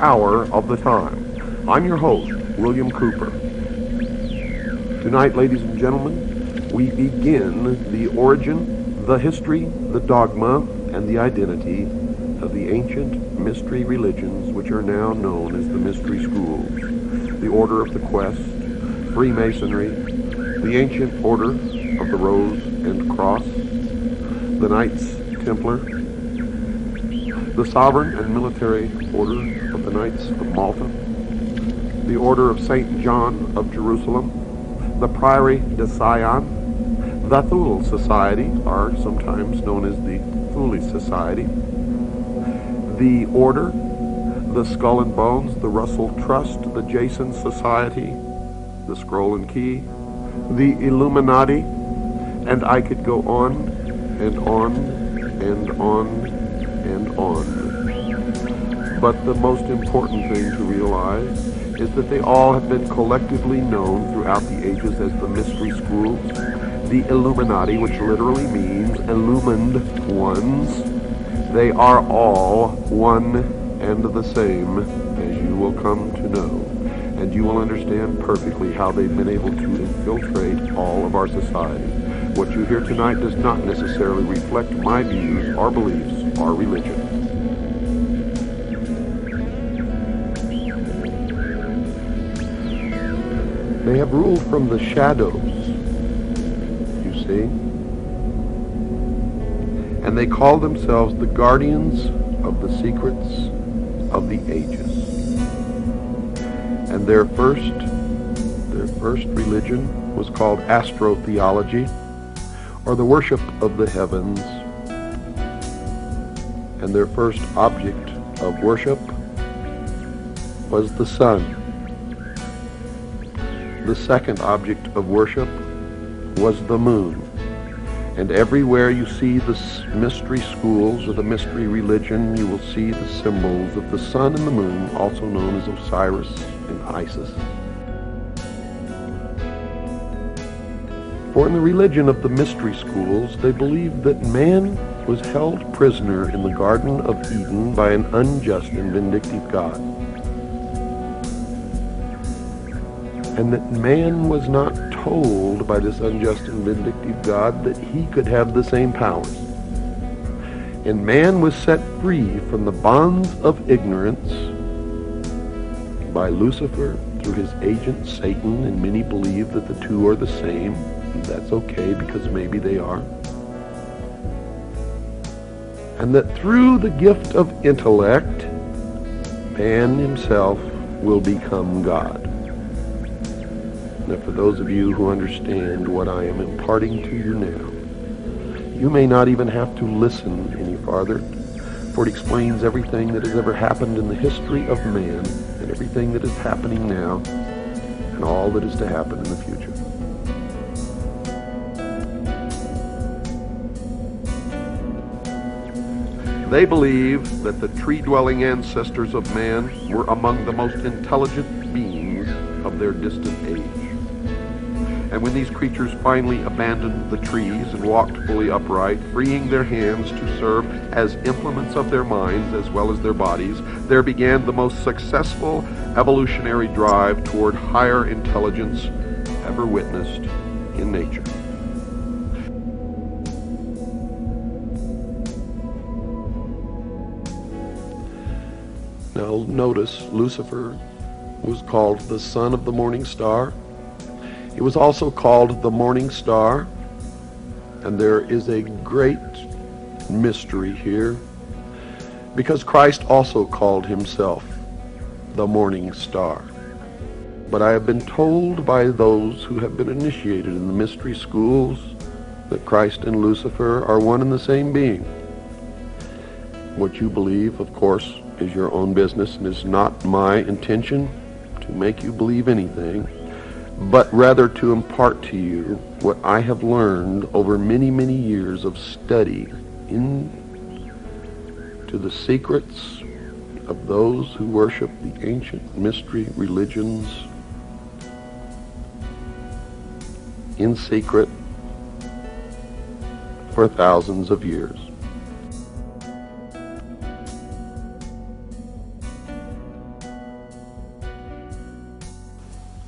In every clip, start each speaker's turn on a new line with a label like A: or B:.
A: hour of the time. I'm your host, William Cooper. Tonight, ladies and gentlemen, we begin the origin, the history, the dogma, and the identity of the ancient mystery religions which are now known as the mystery schools, the Order of the Quest, Freemasonry, the ancient Order of the Rose and Cross, the Knights Templar, the Sovereign and Military Order of the Knights of Malta, the Order of St. John of Jerusalem, the Priory de Sion, the Thule Society, are sometimes known as the Thule Society, the Order, the Skull and Bones, the Russell Trust, the Jason Society, the Scroll and Key, the Illuminati, and I could go on and on and on and on. But the most important thing to realize is that they all have been collectively known throughout the ages as the mystery schools, the Illuminati, which literally means illumined ones. They are all one and the same, as you will come to know, and you will understand perfectly how they've been able to infiltrate all of our society. What you hear tonight does not necessarily reflect my views, our beliefs, our religion. They have ruled from the shadows, you see, and they call themselves the guardians of the secrets of the ages. And their first religion was called astrotheology, or the worship of the heavens. And their first object of worship was the sun. The second object of worship was the moon. And everywhere you see the mystery schools or the mystery religion, you will see the symbols of the sun and the moon, also known as Osiris and Isis. For in the religion of the mystery schools, they believed that man was held prisoner in the Garden of Eden by an unjust and vindictive God, and that man was not told by this unjust and vindictive God that he could have the same powers. And man was set free from the bonds of ignorance by Lucifer through his agent Satan, and many believe that the two are the same, and that's okay because maybe they are. And that through the gift of intellect, man himself will become God. Now, for those of you who understand what I am imparting to you now, you may not even have to listen any farther, for it explains everything that has ever happened in the history of man, and everything that is happening now, and all that is to happen in the future. They believe that the tree-dwelling ancestors of man were among the most intelligent beings of their distant age. And when these creatures finally abandoned the trees and walked fully upright, freeing their hands to serve as implements of their minds as well as their bodies, there began the most successful evolutionary drive toward higher intelligence ever witnessed in nature. Now notice, Lucifer was called the son of the morning star. He was also called the morning star, and there is a great mystery here, because Christ also called himself the morning star. But I have been told by those who have been initiated in the mystery schools that Christ and Lucifer are one and the same being. What you believe, of course, is your own business, and is not my intention to make you believe anything, but rather to impart to you what I have learned over many, many years of study into the secrets of those who worship the ancient mystery religions in secret for thousands of years.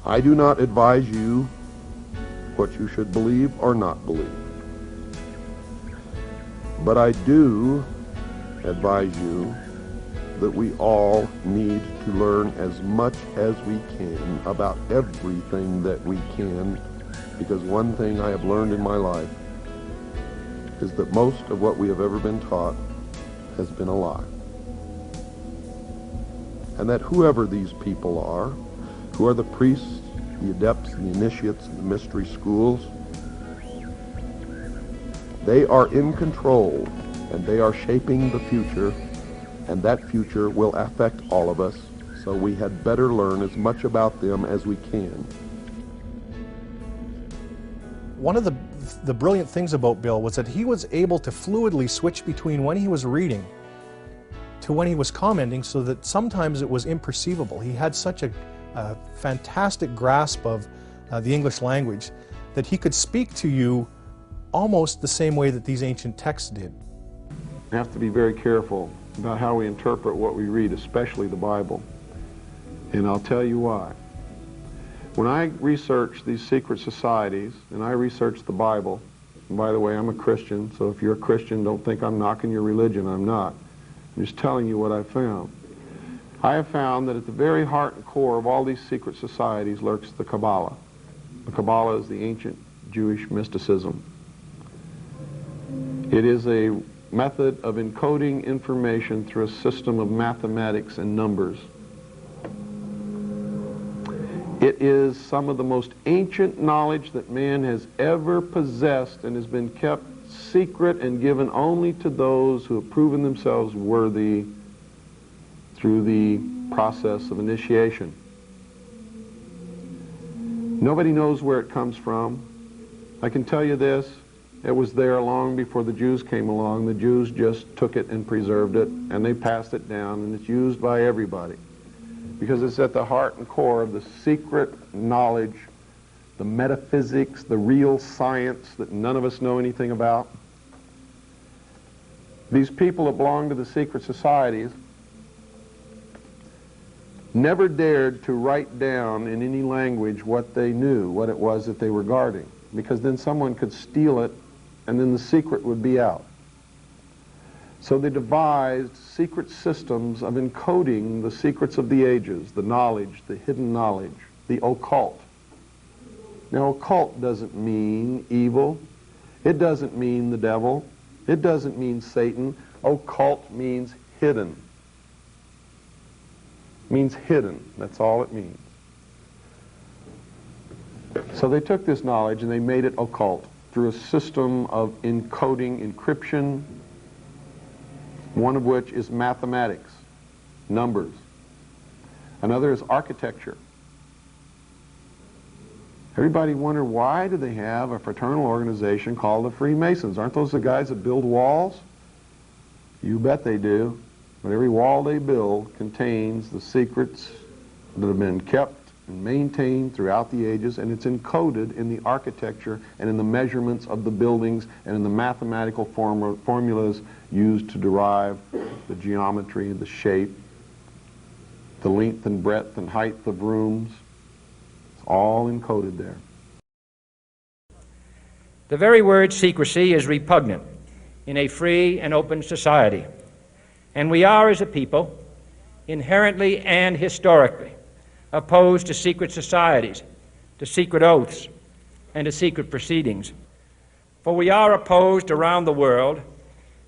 A: I do not advise you what you should believe or not believe. But I do advise you that we all need to learn as much as we can about everything that we can, because one thing I have learned in my life is that most of what we have ever been taught has been a lie. And that whoever these people are, who are the priests, the adepts, the initiates, and the mystery schools, they are in control, and they are shaping the future, and that future will affect all of us, so we had better learn as much about them as we can.
B: One of the brilliant things about Bill was that he was able to fluidly switch between when he was reading to when he was commenting, so that sometimes it was imperceivable. He had such a fantastic grasp of the English language that he could speak to you almost the same way that these ancient texts did.
C: We have to be very careful about how we interpret what we read, especially the Bible. And I'll tell you why. When I research these secret societies, and I research the Bible, and by the way, I'm a Christian, so if you're a Christian, don't think I'm knocking your religion. I'm not. I'm just telling you what I found. I have found that at the very heart and core of all these secret societies lurks the Kabbalah. The Kabbalah is the ancient Jewish mysticism. It is a method of encoding information through a system of mathematics and numbers. It is some of the most ancient knowledge that man has ever possessed, and has been kept secret and given only to those who have proven themselves worthy through the process of initiation. Nobody knows where it comes from. I can tell you this, it was there long before the Jews came along. The Jews just took it and preserved it, and they passed it down, and it's used by everybody, because it's at the heart and core of the secret knowledge, the metaphysics, the real science that none of us know anything about. These people that belong to the secret societies never dared to write down in any language what they knew, what it was that they were guarding, because then someone could steal it, and then the secret would be out. So they devised secret systems of encoding the secrets of the ages, the knowledge, the hidden knowledge, the occult. Now, occult doesn't mean evil. It doesn't mean the devil. It doesn't mean Satan. Occult means hidden. It means hidden. That's all it means. So they took this knowledge and they made it occult through a system of encoding, encryption, one of which is mathematics, numbers. Another is architecture. Everybody wonder, why do they have a fraternal organization called the Freemasons? Aren't those the guys that build walls? You bet they do. But every wall they build contains the secrets that have been kept and maintained throughout the ages, and it's encoded in the architecture and in the measurements of the buildings and in the mathematical formulas used to derive the geometry, the shape, the length and breadth and height of rooms. It's all encoded there.
D: The very word secrecy is repugnant in a free and open society, and we are, as a people, inherently and historically opposed to secret societies, to secret oaths, and to secret proceedings. For we are opposed around the world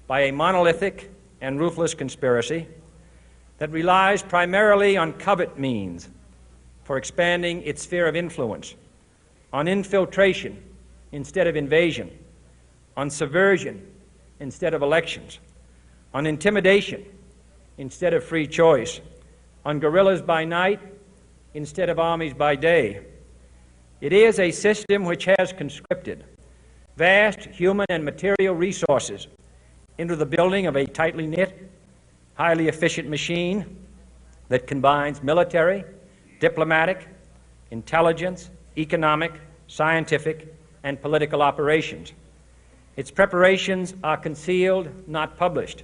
D: by a monolithic and ruthless conspiracy that relies primarily on covert means for expanding its sphere of influence, on infiltration instead of invasion, on subversion instead of elections, on intimidation instead of free choice, on guerrillas by night instead of armies by day. It is a system which has conscripted vast human and material resources into the building of a tightly knit, highly efficient machine that combines military, diplomatic, intelligence, economic, scientific, and political operations. Its preparations are concealed, not published.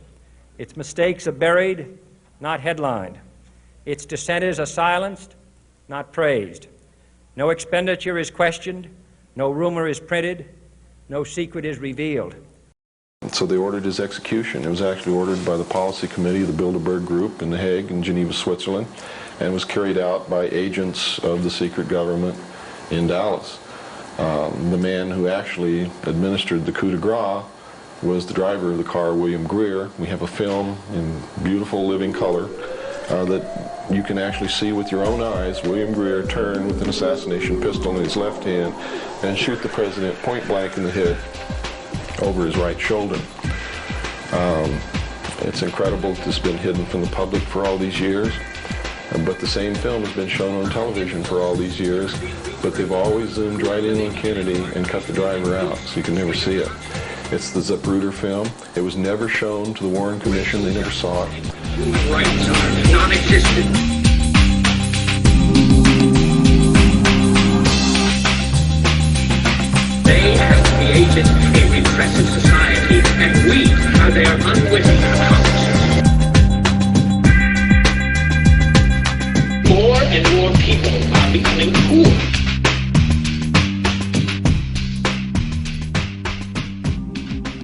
D: Its mistakes are buried, not headlined. Its dissenters are silenced, not praised. No expenditure is questioned, no rumor is printed, no secret is revealed.
E: So they ordered his execution. It was actually ordered by the policy committee of the Bilderberg Group in The Hague in Geneva, Switzerland, and was carried out by agents of the secret government in Dallas. The man who actually administered the coup de grace was the driver of the car, William Greer. We have a film in beautiful living color that you can actually see with your own eyes William Greer turn with an assassination pistol in his left hand and shoot the president point blank in the head over his right shoulder. It's incredible it's been hidden from the public for all these years, but the same film has been shown on television for all these years, but they've always zoomed right in on Kennedy and cut the driver out, so you can never see it. It's the Zapruder film. It was never shown to the Warren Commission. They never saw it.
F: Human rights are non-existent. They have created a repressive society, and we are their unwitting